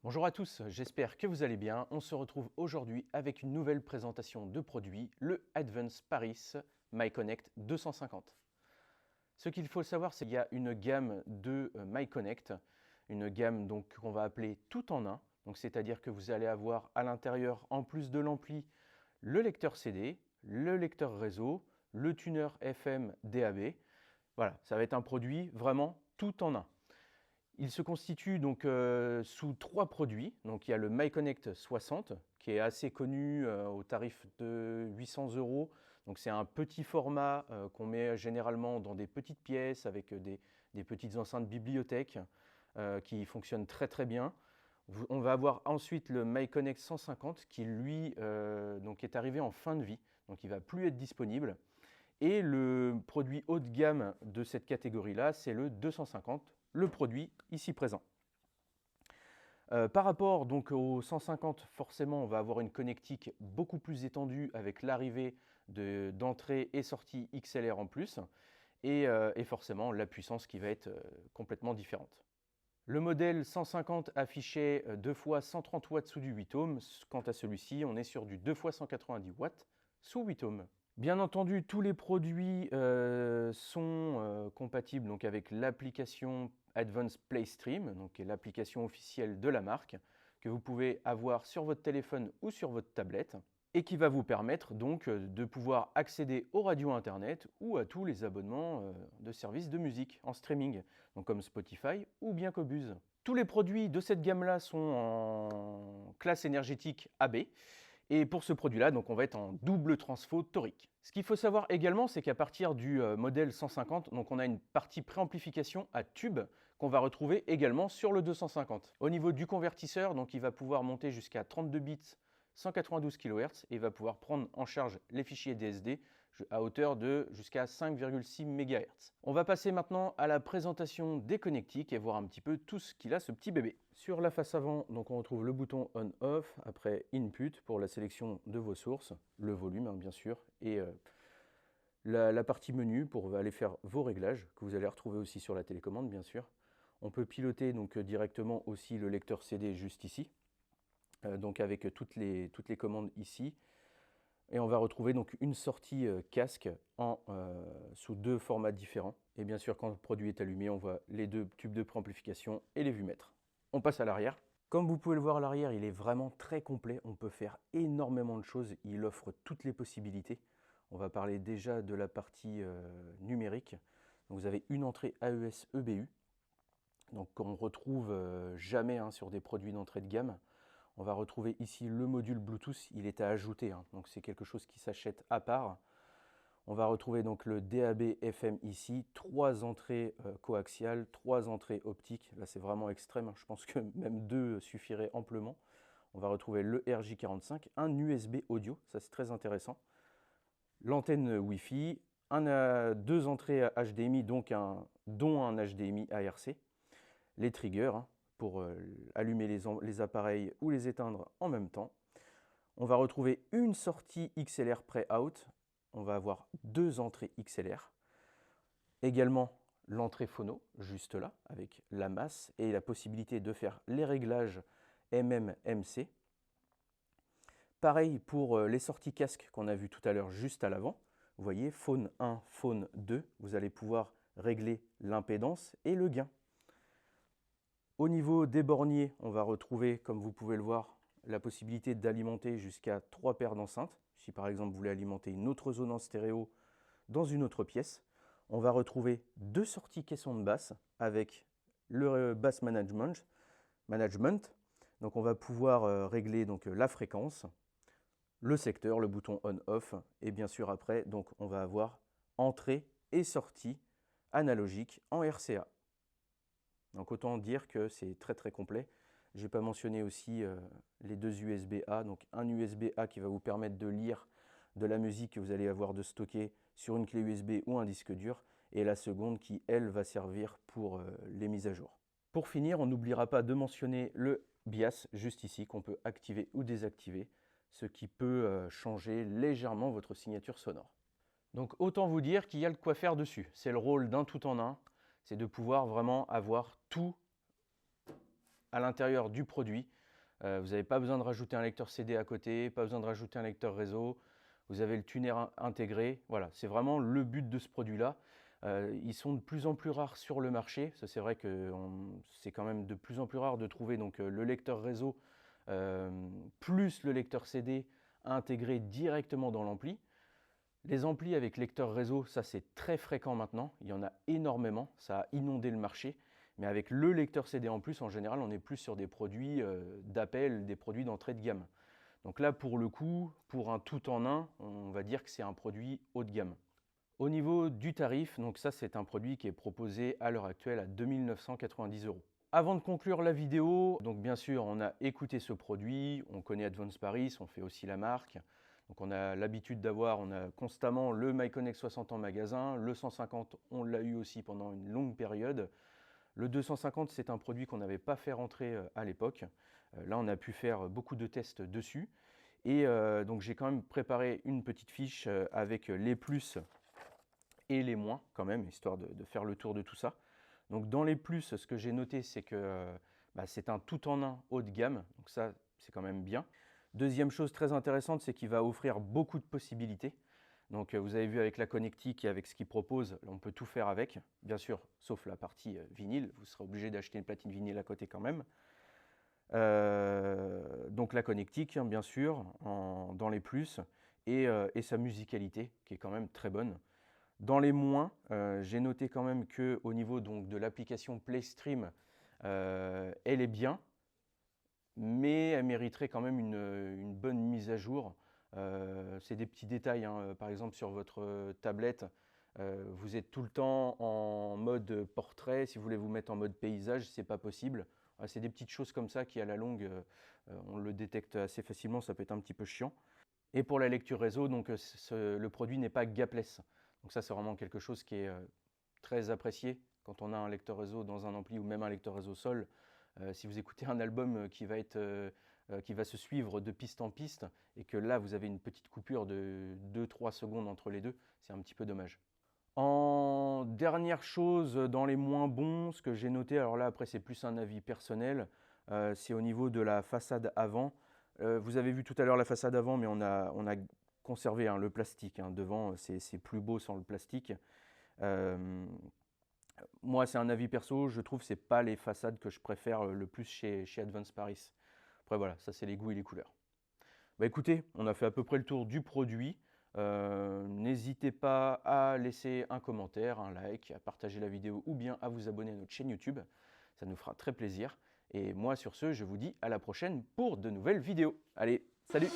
Bonjour à tous, j'espère que vous allez bien. On se retrouve aujourd'hui avec une nouvelle présentation de produit, le Advance Paris MyConnect 250. Ce qu'il faut savoir, c'est qu'il y a une gamme de MyConnect, une gamme donc qu'on va appeler tout en un. Donc c'est-à-dire que vous allez avoir à l'intérieur, en plus de l'ampli, le lecteur CD, le lecteur réseau, le tuner FM DAB. Voilà, ça va être un produit vraiment tout en un. Il se constitue donc sous trois produits. Donc il y a le MyConnect 60 qui est assez connu au tarif de 800 €. Donc c'est un petit format qu'on met généralement dans des petites pièces avec des petites enceintes bibliothèques qui fonctionnent très très bien. On va avoir ensuite le MyConnect 150 qui lui donc est arrivé en fin de vie, donc il ne va plus être disponible. Et le produit haut de gamme de cette catégorie-là, c'est le 250, le produit ici présent. Par rapport donc au 150, forcément, on va avoir une connectique beaucoup plus étendue avec l'arrivée d'entrée et sortie XLR en plus, et forcément la puissance qui va être complètement différente. Le modèle 150 affichait 2 fois 130 watts sous du 8 ohms. Quant à celui-ci, on est sur du 2 fois 190 watts sous 8 ohms. Bien entendu, tous les produits sont compatibles donc, avec l'application Advanced PlayStream, donc, qui est l'application officielle de la marque, que vous pouvez avoir sur votre téléphone ou sur votre tablette, et qui va vous permettre donc de pouvoir accéder aux radios internet ou à tous les abonnements de services de musique en streaming, donc comme Spotify ou bien Qobuz. Tous les produits de cette gamme-là sont en classe énergétique AB. Et pour ce produit-là, donc on va être en double transfo torique. Ce qu'il faut savoir également, c'est qu'à partir du modèle 150, donc on a une partie préamplification à tube qu'on va retrouver également sur le 250. Au niveau du convertisseur, donc il va pouvoir monter jusqu'à 32 bits 192 kHz et va pouvoir prendre en charge les fichiers DSD à hauteur de jusqu'à 5,6 MHz. On va passer maintenant à la présentation des connectiques et voir un petit peu tout ce qu'il a ce petit bébé. Sur la face avant, donc on retrouve le bouton on-off, après input pour la sélection de vos sources, le volume bien sûr, et la partie menu pour aller faire vos réglages, que vous allez retrouver aussi sur la télécommande bien sûr. On peut piloter donc directement aussi le lecteur CD juste ici, donc avec toutes les commandes ici. Et on va retrouver donc une sortie casque sous deux formats différents. Et bien sûr, quand le produit est allumé, on voit les deux tubes de préamplification et les vumètres. On passe à l'arrière. Comme vous pouvez le voir à l'arrière, il est vraiment très complet. On peut faire énormément de choses. Il offre toutes les possibilités. On va parler déjà de la partie numérique. Donc vous avez une entrée AES EBU, donc qu'on retrouve jamais sur des produits d'entrée de gamme. On va retrouver ici le module Bluetooth, il est à ajouter, donc c'est quelque chose qui s'achète à part. On va retrouver donc le DAB FM ici, 3 entrées coaxiales, 3 entrées optiques. Là c'est vraiment extrême, je pense que même 2 suffiraient amplement. On va retrouver le RJ45, un USB audio, ça c'est très intéressant. L'antenne Wi-Fi, 2 entrées HDMI, dont un HDMI ARC. Les triggers, pour allumer les appareils ou les éteindre en même temps. On va retrouver une sortie XLR pré-out. On va avoir 2 entrées XLR. Également l'entrée phono, juste là, avec la masse et la possibilité de faire les réglages MM-MC. Pareil pour les sorties casque qu'on a vu tout à l'heure juste à l'avant. Vous voyez, Phone 1, Phone 2, vous allez pouvoir régler l'impédance et le gain. Au niveau des borniers, on va retrouver, comme vous pouvez le voir, la possibilité d'alimenter jusqu'à 3 paires d'enceintes. Si par exemple vous voulez alimenter une autre zone en stéréo dans une autre pièce, on va retrouver 2 sorties caisson de basse avec le bass management. Donc on va pouvoir régler donc, la fréquence, le secteur, le bouton on-off, et bien sûr après, donc, on va avoir entrée et sortie analogique en RCA. Donc autant dire que c'est très très complet. Je n'ai pas mentionné aussi les 2 USB-A, donc un USB-A qui va vous permettre de lire de la musique que vous allez avoir de stocker sur une clé USB ou un disque dur, et la seconde qui, elle, va servir pour les mises à jour. Pour finir, on n'oubliera pas de mentionner le BIAS, juste ici, qu'on peut activer ou désactiver, ce qui peut changer légèrement votre signature sonore. Donc autant vous dire qu'il y a de quoi faire dessus. C'est le rôle d'un tout en un, c'est de pouvoir vraiment avoir tout à l'intérieur du produit. Vous n'avez pas besoin de rajouter un lecteur CD à côté, pas besoin de rajouter un lecteur réseau. Vous avez le tuner intégré. Voilà, c'est vraiment le but de ce produit-là. Ils sont de plus en plus rares sur le marché. C'est vrai que c'est quand même de plus en plus rare de trouver donc, le lecteur réseau plus le lecteur CD intégré directement dans l'ampli. Les amplis avec lecteur réseau, ça c'est très fréquent maintenant. Il y en a énormément. Ça a inondé le marché. Mais avec le lecteur CD en plus, en général, on est plus sur des produits d'appel, des produits d'entrée de gamme. Donc là, pour le coup, pour un tout en un, on va dire que c'est un produit haut de gamme. Au niveau du tarif, donc ça c'est un produit qui est proposé à l'heure actuelle à 2 990 €. Avant de conclure la vidéo, donc bien sûr on a écouté ce produit, on connaît Advance Paris, on fait aussi la marque. Donc on a l'habitude d'avoir, on a constamment le MyConnect 60 en magasin, le 150 on l'a eu aussi pendant une longue période. Le 250 c'est un produit qu'on n'avait pas fait rentrer à l'époque. Là on a pu faire beaucoup de tests dessus. Et donc j'ai quand même préparé une petite fiche avec les plus et les moins quand même, histoire de faire le tour de tout ça. Donc dans les plus, ce que j'ai noté, c'est que c'est un tout en un haut de gamme, donc ça c'est quand même bien. Deuxième chose très intéressante, c'est qu'il va offrir beaucoup de possibilités. Donc vous avez vu avec la connectique et avec ce qu'il propose, on peut tout faire avec, bien sûr, sauf la partie vinyle, vous serez obligé d'acheter une platine vinyle à côté quand même. Donc la connectique, hein, bien sûr, dans les plus, et sa musicalité, qui est quand même très bonne. Dans les moins, j'ai noté quand même qu'au niveau donc, de l'application PlayStream, elle est bien, mais elle mériterait quand même une bonne mise à jour. C'est des petits détails, hein. Par exemple sur votre tablette, vous êtes tout le temps en mode portrait. Si vous voulez vous mettre en mode paysage, c'est pas possible. C'est des petites choses comme ça qui à la longue, on le détecte assez facilement, ça peut être un petit peu chiant. Et pour la lecture réseau, donc, le produit n'est pas gapless. Donc ça c'est vraiment quelque chose qui est très apprécié quand on a un lecteur réseau dans un ampli ou même un lecteur réseau sol. Si vous écoutez un album qui va se suivre de piste en piste et que là vous avez une petite coupure de 2-3 secondes entre les deux, c'est un petit peu dommage. En dernière chose, dans les moins bons, ce que j'ai noté, alors là après c'est plus un avis personnel, c'est au niveau de la façade avant. Vous avez vu tout à l'heure la façade avant, mais on a conservé le plastique, hein, devant, c'est plus beau sans le plastique. Moi c'est un avis perso, je trouve que ce n'est pas les façades que je préfère le plus chez Advance Paris. Après voilà, ça c'est les goûts et les couleurs. Bah écoutez, on a fait à peu près le tour du produit. N'hésitez pas à laisser un commentaire, un like, à partager la vidéo ou bien à vous abonner à notre chaîne YouTube. Ça nous fera très plaisir. Et moi sur ce, je vous dis à la prochaine pour de nouvelles vidéos. Allez, salut!